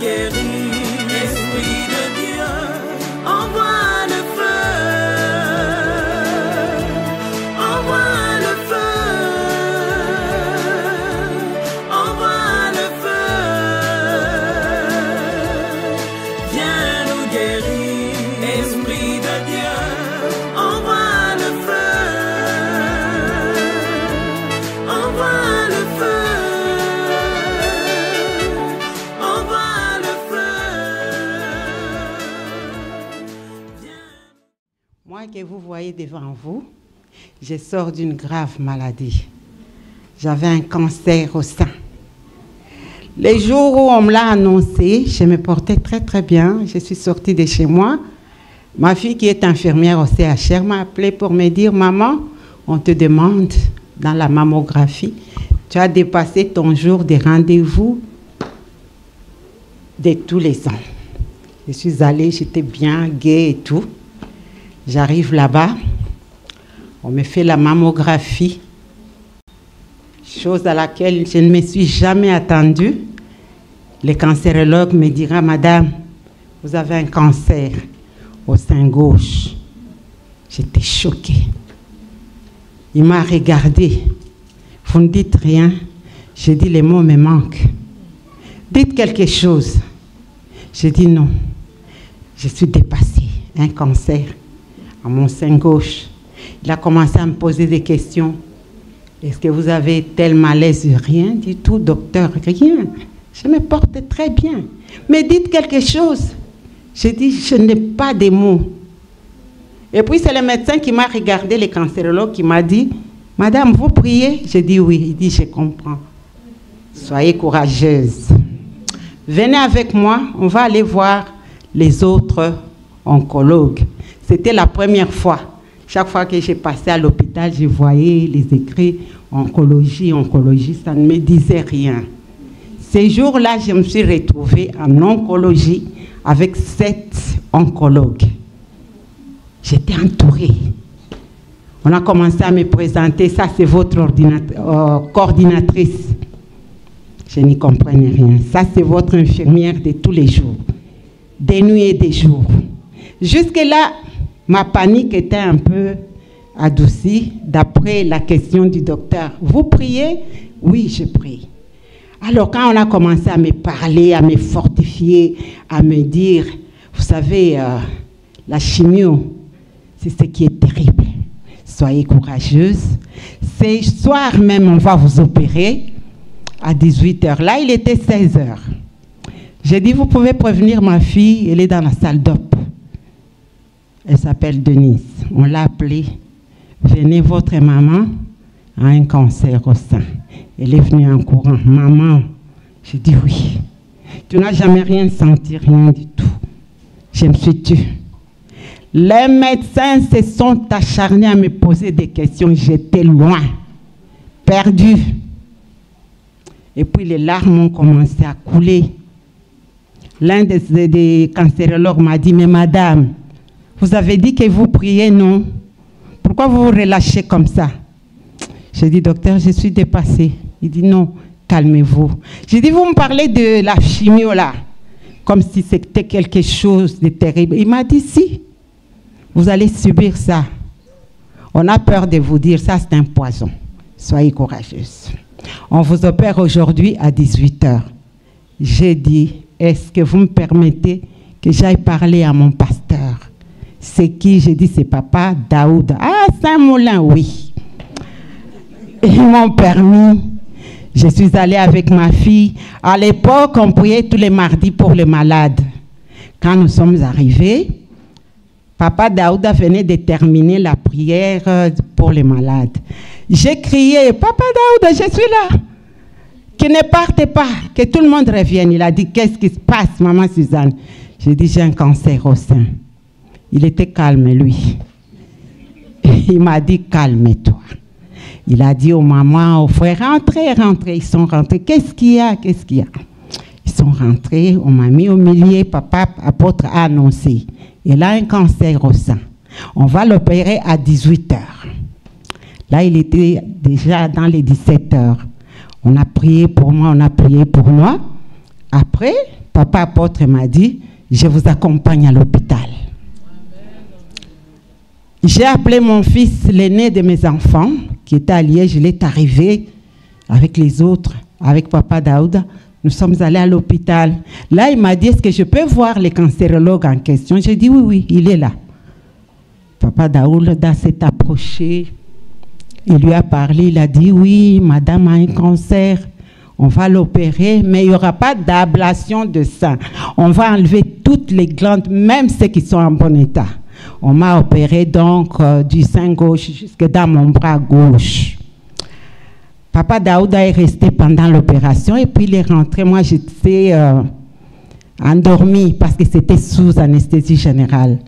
guérir. Esprit de Dieu, envoie le feu, envoie le feu, envoie le feu. Viens nous guérir. Esprit de Dieu, envoie le feu, envoie le feu, envoie le feu. Moi que vous voyez devant vous, je sors d'une grave maladie. J'avais un cancer au sein. Les jours où on me l'a annoncé, je me portais très très bien. Je suis sortie de chez moi. Ma fille qui est infirmière au CHR m'a appelé pour me dire « Maman, on te demande dans la mammographie, tu as dépassé ton jour de rendez-vous de tous les ans. » Je suis allée, j'étais bien gaie et tout. J'arrive là-bas, on me fait la mammographie, chose à laquelle je ne me suis jamais attendue. Le cancérologue me dira « Madame, vous avez un cancer au sein gauche. » J'étais choquée. Il m'a regardée. « Vous ne dites rien. » J'ai dit « Les mots me manquent. Dites quelque chose. » J'ai dit « Non. Je suis dépassée. Un cancer à mon sein gauche. » Il a commencé à me poser des questions. « Est-ce que vous avez tel malaise? » Rien du tout, docteur. Rien. Je me porte très bien. Mais dites quelque chose. J'ai dit, je n'ai pas de mots. Et puis c'est le médecin qui m'a regardé, le cancérologue, qui m'a dit, « Madame, vous priez ?» J'ai dit oui. Il dit, « Je comprends. Soyez courageuse. Venez avec moi, on va aller voir les autres oncologues. » C'était la première fois. Chaque fois que j'ai passé à l'hôpital, je voyais les écrits oncologie, oncologie, ça ne me disait rien. Ces jours-là, je me suis retrouvée en oncologie avec 7 oncologues. J'étais entourée. On a commencé à me présenter, ça c'est votre coordinatrice. Je n'y comprenais rien. Ça c'est votre infirmière de tous les jours, des nuits et des jours. Jusque-là, ma panique était un peu adoucie d'après la question du docteur. Vous priez? Oui, je prie. Alors quand on a commencé à me parler, à me fortifier, à me dire, vous savez, la chimio, c'est ce qui est terrible. Soyez courageuse. Ce soir même, on va vous opérer à 18h. Là, il était 16h. J'ai dit, vous pouvez prévenir ma fille, elle est dans la salle d'op. Elle s'appelle Denise. On l'a appelée. Venez, votre maman a un cancer au sein. Elle est venue en courant. Maman, j'ai dit oui. Tu n'as jamais rien senti, rien du tout. Je me suis tue. Les médecins se sont acharnés à me poser des questions. J'étais loin, perdue. Et puis les larmes ont commencé à couler. L'un des cancérologues m'a dit, mais madame, vous avez dit que vous priez, non? Pourquoi vous vous relâchez comme ça? J'ai dit, docteur, je suis dépassée. Il dit, non, calmez-vous. J'ai dit, vous me parlez de la chimio là, comme si c'était quelque chose de terrible. Il m'a dit, si, vous allez subir ça. On a peur de vous dire, ça c'est un poison. Soyez courageuse. On vous opère aujourd'hui à 18h. J'ai dit, est-ce que vous me permettez que j'aille parler à mon pasteur? C'est qui? J'ai dit, c'est papa Daoud. Ah, Saint-Moulin, oui. Ils m'ont permis. Je suis allée avec ma fille. À l'époque, on priait tous les mardis pour les malades. Quand nous sommes arrivés, papa Daouda venait de terminer la prière pour les malades. J'ai crié, papa Daouda, je suis là. Que ne partez pas, que tout le monde revienne. Il a dit, qu'est-ce qui se passe, maman Suzanne? J'ai dit, j'ai un cancer au sein. Il était calme, lui. Il m'a dit, calme-toi. Il a dit aux mamans, aux frères, rentrez, rentrez. Ils sont rentrés. Qu'est-ce qu'il y a? Qu'est-ce qu'il y a? Ils sont rentrés. On m'a mis au milieu. Papa, apôtre, a annoncé. Il a un cancer au sein. On va l'opérer à 18h. Là, il était déjà dans les 17h. On a prié pour moi, on a prié pour moi. Après, Papa apôtre m'a dit, je vous accompagne à l'hôpital. J'ai appelé mon fils, l'aîné de mes enfants, qui était à Liège. Il est arrivé avec les autres, avec Papa Daouda. Nous sommes allés à l'hôpital. Là, il m'a dit, est-ce que je peux voir les cancérologues en question? J'ai dit, oui, oui, il est là. Papa Daouda s'est approché. Il lui a parlé, il a dit, oui, madame a un cancer. On va l'opérer, mais il n'y aura pas d'ablation de sein. On va enlever toutes les glandes, même ceux qui sont en bon état. On m'a opéré donc du sein gauche jusque dans mon bras gauche. Papa Daouda est resté pendant l'opération et puis il est rentré. Moi, j'étais endormie parce que c'était sous anesthésie générale.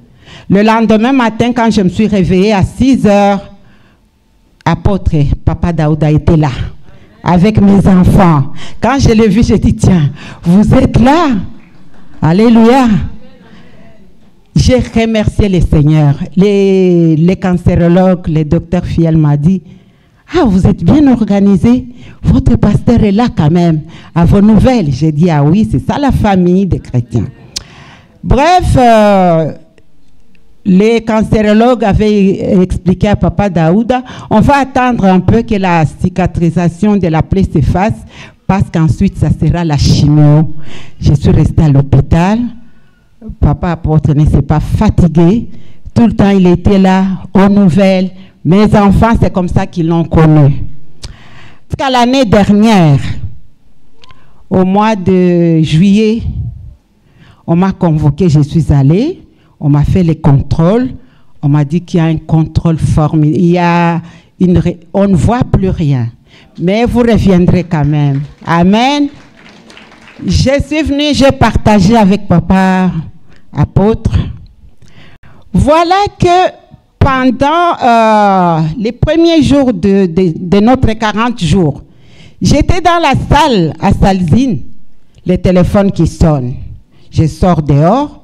Le lendemain matin, quand je me suis réveillée à 6 heures, apôtre, Papa Daouda était là, avec mes enfants. Quand je l'ai vu, j'ai dit, tiens, vous êtes là. Alléluia. J'ai remercié le Seigneur. Les cancérologues, le docteur Fiel m'a dit, ah, vous êtes bien organisé. Votre pasteur est là quand même. À vos nouvelles. J'ai dit, ah oui, c'est ça la famille des chrétiens. Bref, les cancérologues avaient expliqué à Papa Daouda, on va attendre un peu que la cicatrisation de la plaie s'efface, parce qu'ensuite, ça sera la chimio. Je suis restée à l'hôpital. Papa apôtre ne s'est pas fatigué. Tout le temps, il était là, aux nouvelles. Mes enfants, c'est comme ça qu'ils l'ont connu. Jusqu'à l'année dernière, au mois de juillet, on m'a convoqué, je suis allée. On m'a fait les contrôles. On m'a dit qu'il y a un contrôle formidable. On ne voit plus rien. Mais vous reviendrez quand même. Amen. Je suis venue, j'ai partagé avec Papa apôtre. Voilà que pendant les premiers jours de notre 40 jours, j'étais dans la salle à Salzine, le téléphone qui sonne. Je sors dehors.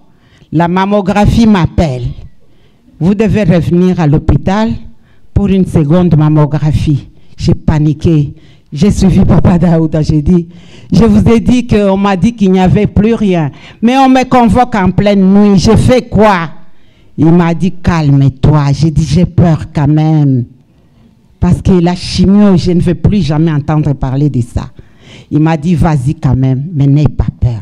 La mammographie m'appelle. Vous devez revenir à l'hôpital pour une seconde mammographie. J'ai paniqué. J'ai suivi Papa Daouda. J'ai dit, je vous ai dit qu'on m'a dit qu'il n'y avait plus rien. Mais on me convoque en pleine nuit. Je fais quoi? Il m'a dit, calme-toi. J'ai dit, j'ai peur quand même. Parce que la chimio, je ne veux plus jamais entendre parler de ça. Il m'a dit, vas-y quand même, mais n'aie pas peur.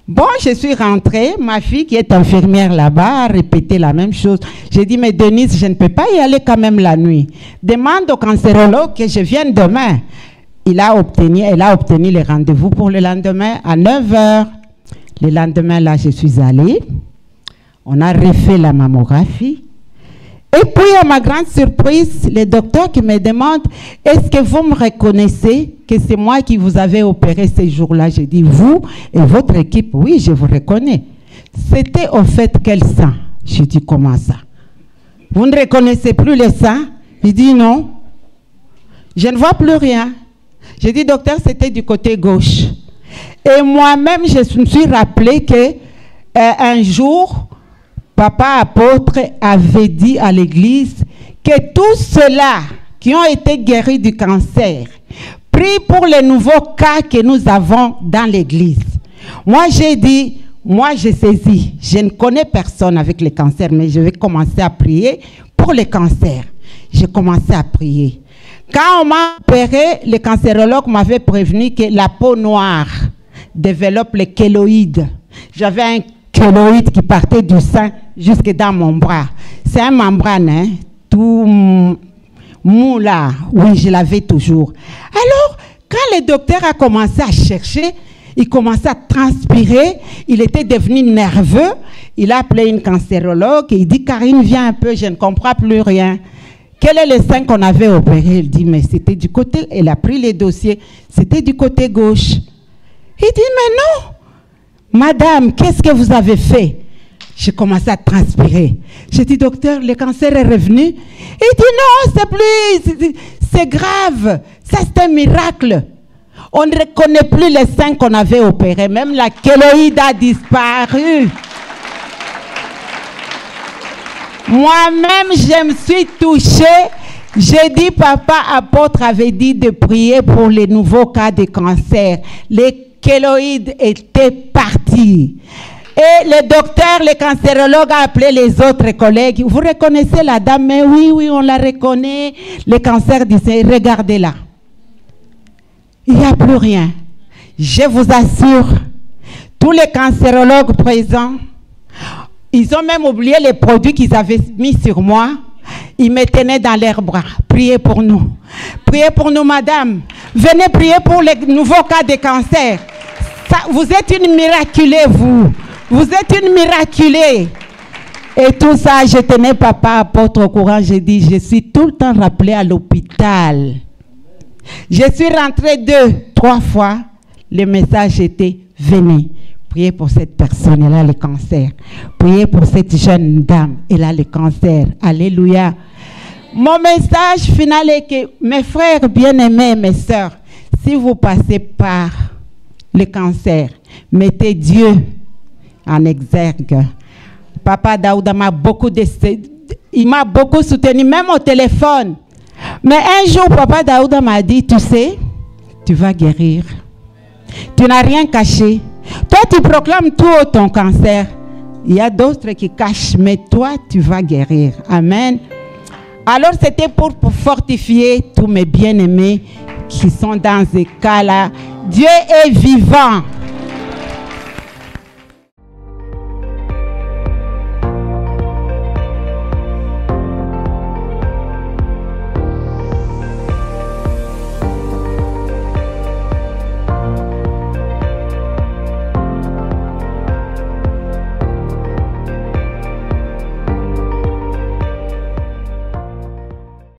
Bon, je suis rentrée, ma fille qui est infirmière là-bas a répété la même chose. J'ai dit, mais Denise, je ne peux pas y aller quand même la nuit. Demande au cancérologue que je vienne demain. Elle a obtenu les rendez-vous pour le lendemain à 9 h. Le lendemain, là, je suis allée. On a refait la mammographie. Et puis, à ma grande surprise, le docteur qui me demande, est-ce que vous me reconnaissez que c'est moi qui vous avez opéré ces jours-là? J'ai dit, vous et votre équipe, oui, je vous reconnais. C'était au fait quel sang? J'ai dit, comment ça? Vous ne reconnaissez plus le sang? Il dit, non. Je ne vois plus rien. J'ai dit, docteur, c'était du côté gauche. Et moi-même, je me suis rappelé que un jour, Papa apôtre avait dit à l'église que tous ceux-là qui ont été guéris du cancer, prient pour les nouveaux cas que nous avons dans l'église. Moi, j'ai dit, moi, j'ai saisi, je ne connais personne avec le cancer, mais je vais commencer à prier pour le cancer. J'ai commencé à prier. Quand on m'a opéré, le cancérologue m'avait prévenu que la peau noire développe les kéloïdes. J'avais un kéloïde qui partait du sein jusque dans mon bras. C'est un membrane, hein, tout mou là. Oui, je l'avais toujours. Alors, quand le docteur a commencé à chercher, il commençait à transpirer, il était devenu nerveux, il a appelé une cancérologue et il dit, Karine, viens un peu, je ne comprends plus rien. Quel est le sein qu'on avait opéré? Il dit, mais c'était du côté, elle a pris les dossiers, c'était du côté gauche. Il dit, mais non, madame, qu'est-ce que vous avez fait? J'ai commencé à transpirer. J'ai dit, docteur, le cancer est revenu. Il dit, non, c'est plus, c'est grave, ça c'est un miracle. On ne reconnaît plus les seins qu'on avait opérés, même la kéloïde a disparu. Moi-même, je me suis touchée. J'ai dit, papa apôtre avait dit de prier pour les nouveaux cas de cancer. Les kéloïde était parti. Et le docteur, le cancérologue a appelé les autres collègues. Vous reconnaissez la dame? Mais oui, oui, on la reconnaît. Le cancer disait, regardez-la. Il n'y a plus rien. Je vous assure, tous les cancérologues présents, ils ont même oublié les produits qu'ils avaient mis sur moi. Ils me tenaient dans leurs bras. Priez pour nous. Priez pour nous, madame. Venez prier pour les nouveaux cas de cancer. Ça, vous êtes une miraculée, vous. Vous êtes une miraculée. Et tout ça, je tenais papa apôtre au courant. J'ai dit, je suis tout le temps rappelée à l'hôpital. Je suis rentrée 2, 3 fois. Le message était, venez. Priez pour cette personne, elle a le cancer. Priez pour cette jeune dame, elle a le cancer. Alléluia. Mon message final est que, mes frères bien-aimés, mes sœurs, si vous passez par le cancer, mettez Dieu en exergue. Papa Daouda m'a beaucoup il m'a beaucoup soutenu, même au téléphone. Mais un jour, Papa Daouda m'a dit, tu sais, tu vas guérir. Tu n'as rien caché. Toi, tu proclames tout ton cancer. Il y a d'autres qui cachent, mais toi, tu vas guérir. Amen. Alors, c'était pour fortifier tous mes bien-aimés qui sont dans ces cas-là. Dieu est vivant.